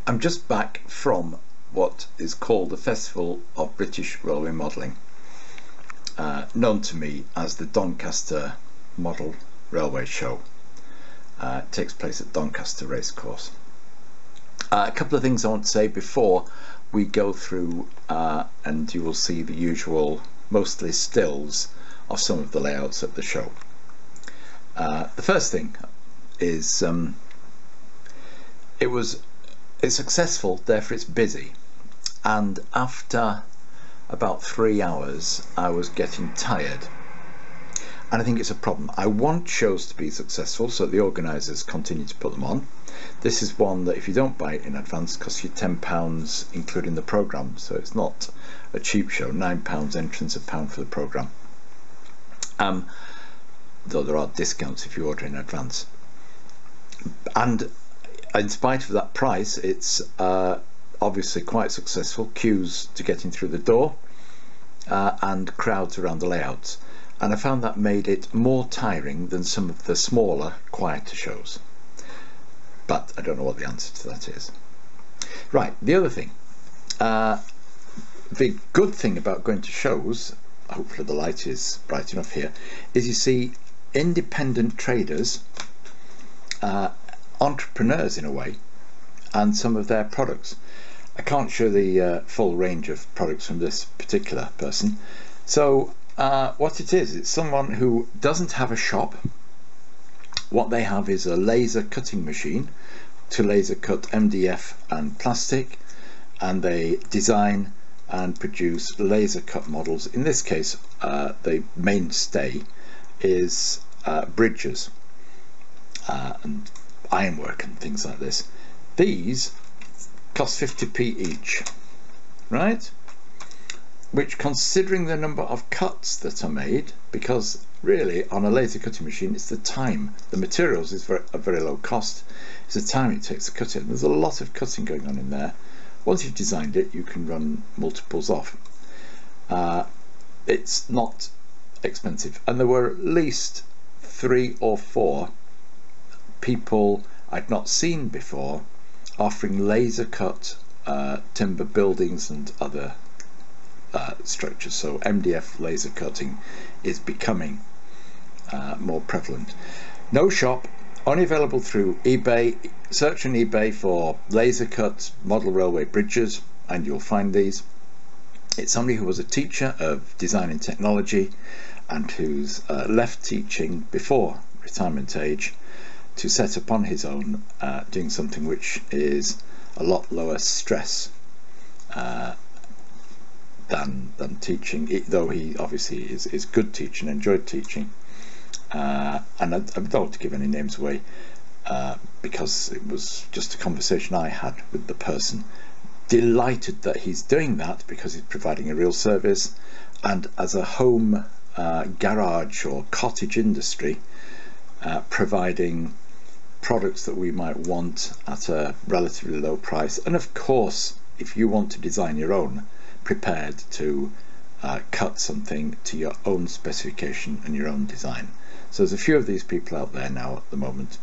I'm just back from what is called the Festival of British Railway Modelling, known to me as the Doncaster Model Railway Show. It takes place at Doncaster Racecourse. A couple of things I want to say before we go through, and you will see the usual, mostly stills of some of the layouts at the show. The first thing is it's successful, therefore it's busy, and after about 3 hours I was getting tired, and I think it's a problem. I want shows to be successful, so the organisers continue to put them on. This is one that if you don't buy it in advance costs you £10 including the programme, so it's not a cheap show. £9 entrance, £1 for the programme, though there are discounts if you order in advance. And in spite of that price, it's obviously quite successful. Queues to getting through the door and crowds around the layouts, and I found that made it more tiring than some of the smaller, quieter shows, but I don't know what the answer to that is. Right, the other thing, the good thing about going to shows, hopefully the light is bright enough here, is you see independent traders, entrepreneurs in a way, and some of their products. I can't show the full range of products from this particular person. So what it is, it's someone who doesn't have a shop. What they have is a laser cutting machine to laser cut MDF and plastic, and they design and produce laser cut models. In this case, the mainstay is bridges and ironwork and things like this. These cost 50p each, right? Which, considering the number of cuts that are made, because really on a laser cutting machine it's the time, the materials is a very low cost, it's the time it takes to cut it. There's a lot of cutting going on in there. Once you've designed it, you can run multiples off. It's not expensive, and there were at least 3 or 4 people I'd not seen before offering laser cut timber buildings and other structures. So MDF laser cutting is becoming more prevalent. No shop, only available through eBay. Search on eBay for laser cut model railway bridges and you'll find these. It's somebody who was a teacher of design and technology and who's left teaching before retirement age to set up on his own, doing something which is a lot lower stress than teaching, though he obviously is good teaching, enjoyed teaching. And I don't want to give any names away because it was just a conversation I had with the person. Delighted that he's doing that because he's providing a real service, and as a home garage or cottage industry, providing products that we might want at a relatively low price. And of course, if you want to design your own, prepared to cut something to your own specification and your own design. So there's a few of these people out there now at the moment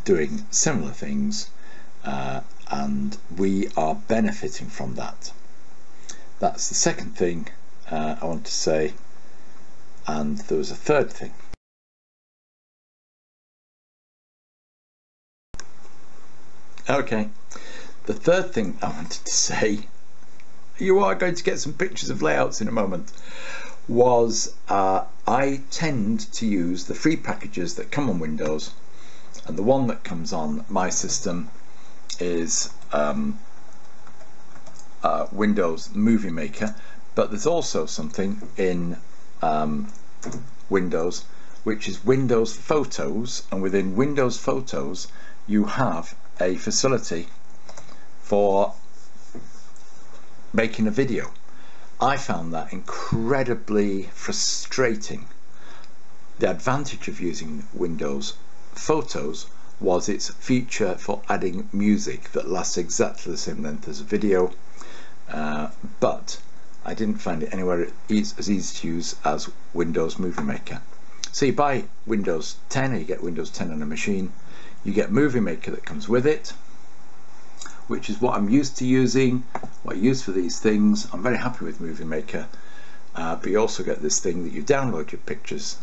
doing similar things, and we are benefiting from that. That's the second thing I want to say, and there was a third thing. Okay, the third thing I wanted to say, you are going to get some pictures of layouts in a moment, was I tend to use the free packages that come on Windows, and the one that comes on my system is Windows Movie Maker, but there's also something in Windows which is Windows Photos, and within Windows Photos you have a facility for making a video. I found that incredibly frustrating. The advantage of using Windows Photos was its feature for adding music that lasts exactly the same length as a video, but I didn't find it anywhere as easy to use as Windows Movie Maker. So you buy Windows 10, or you get Windows 10 on a machine, you get Movie Maker that comes with it. which is what I'm used to using, what I use for these things. I'm very happy with Movie Maker, but you also get this thing that you download your pictures.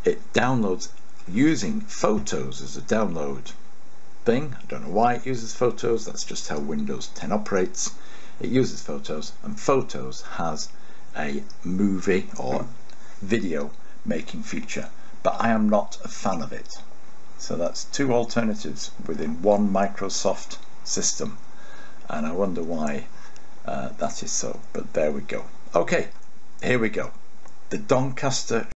It downloads using Photos as a download thing. I don't know why it uses Photos, that's just how Windows 10 operates. It uses Photos, and Photos has a movie or video making feature, but I am not a fan of it. So that's two alternatives within one Microsoft system, and I wonder why that is so, but there we go. Okay, here we go. The Doncaster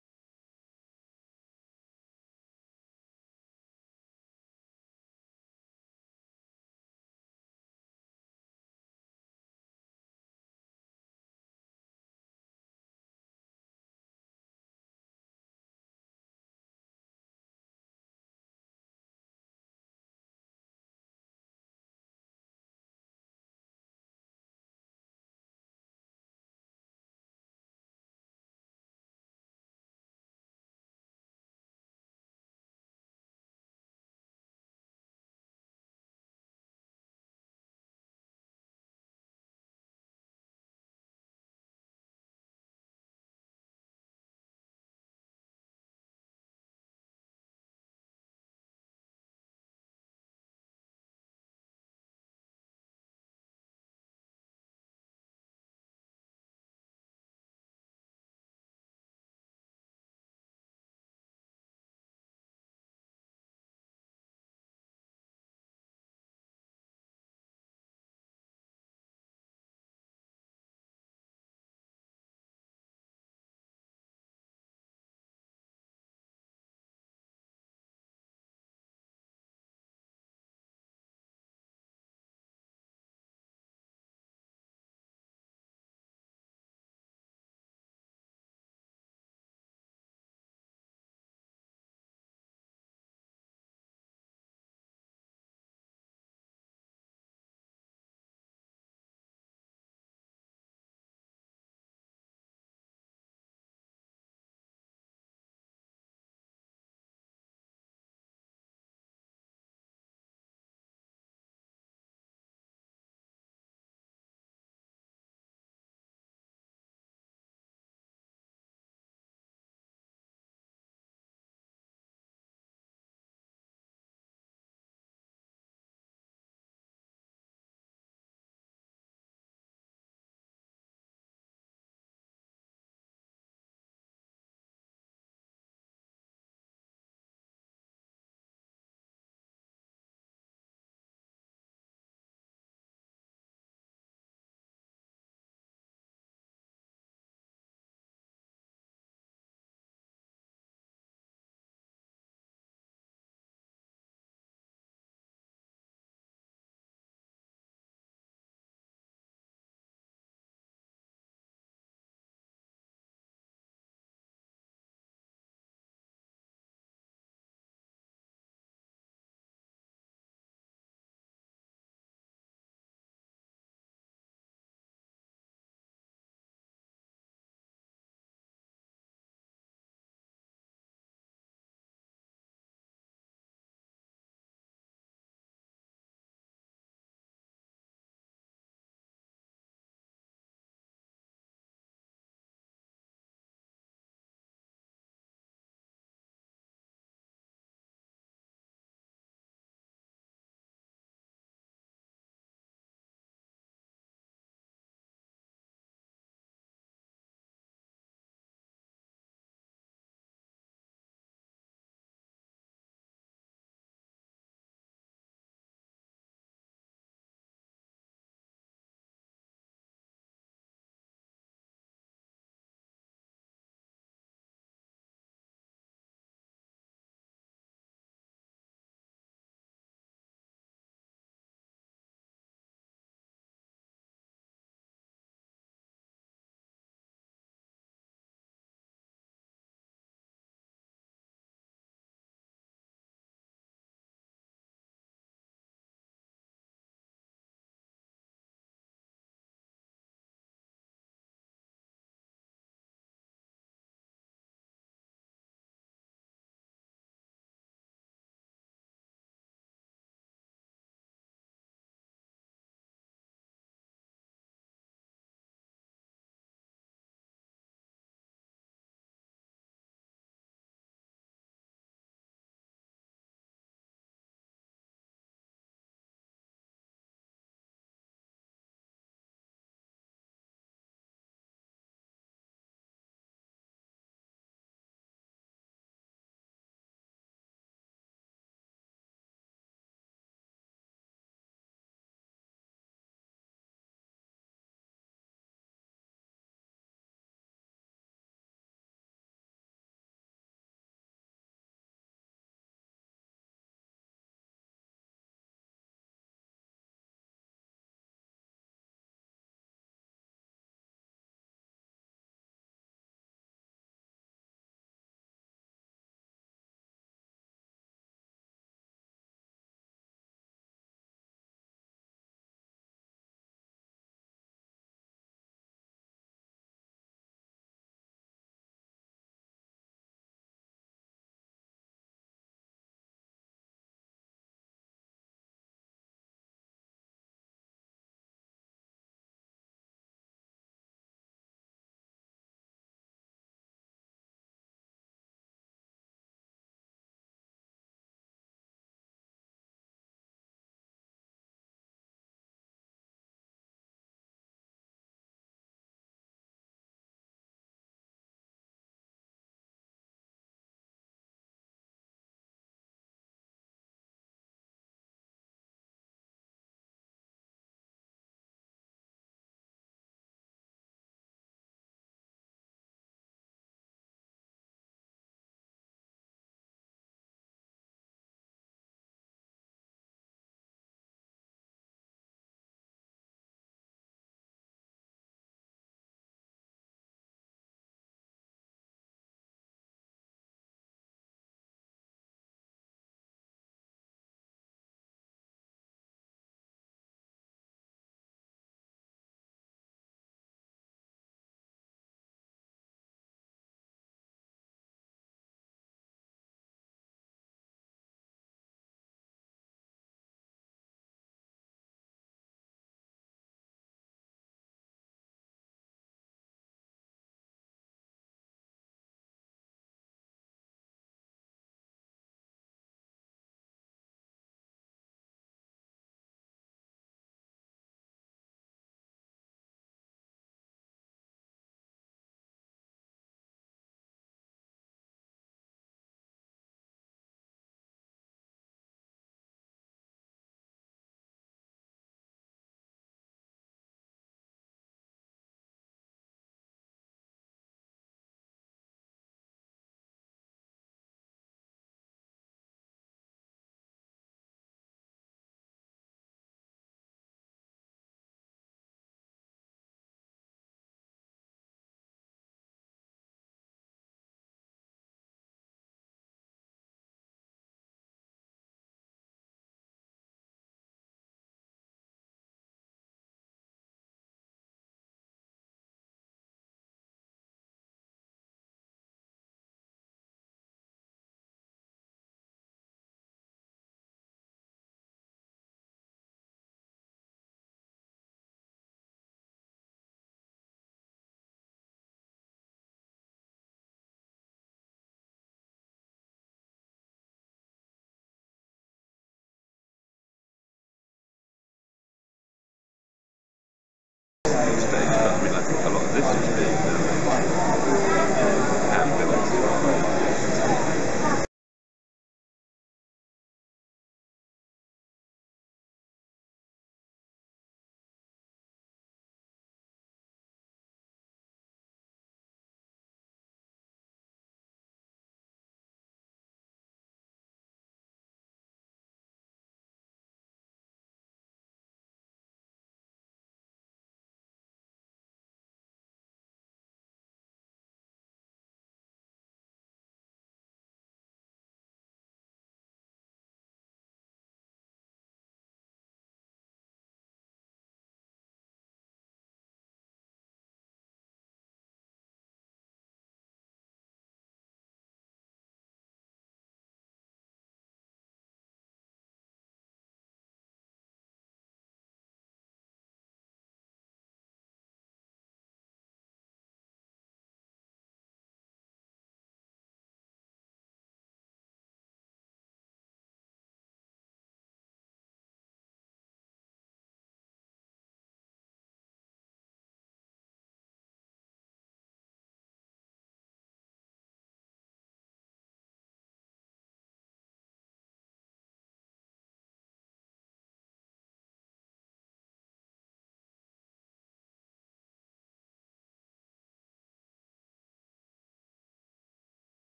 this is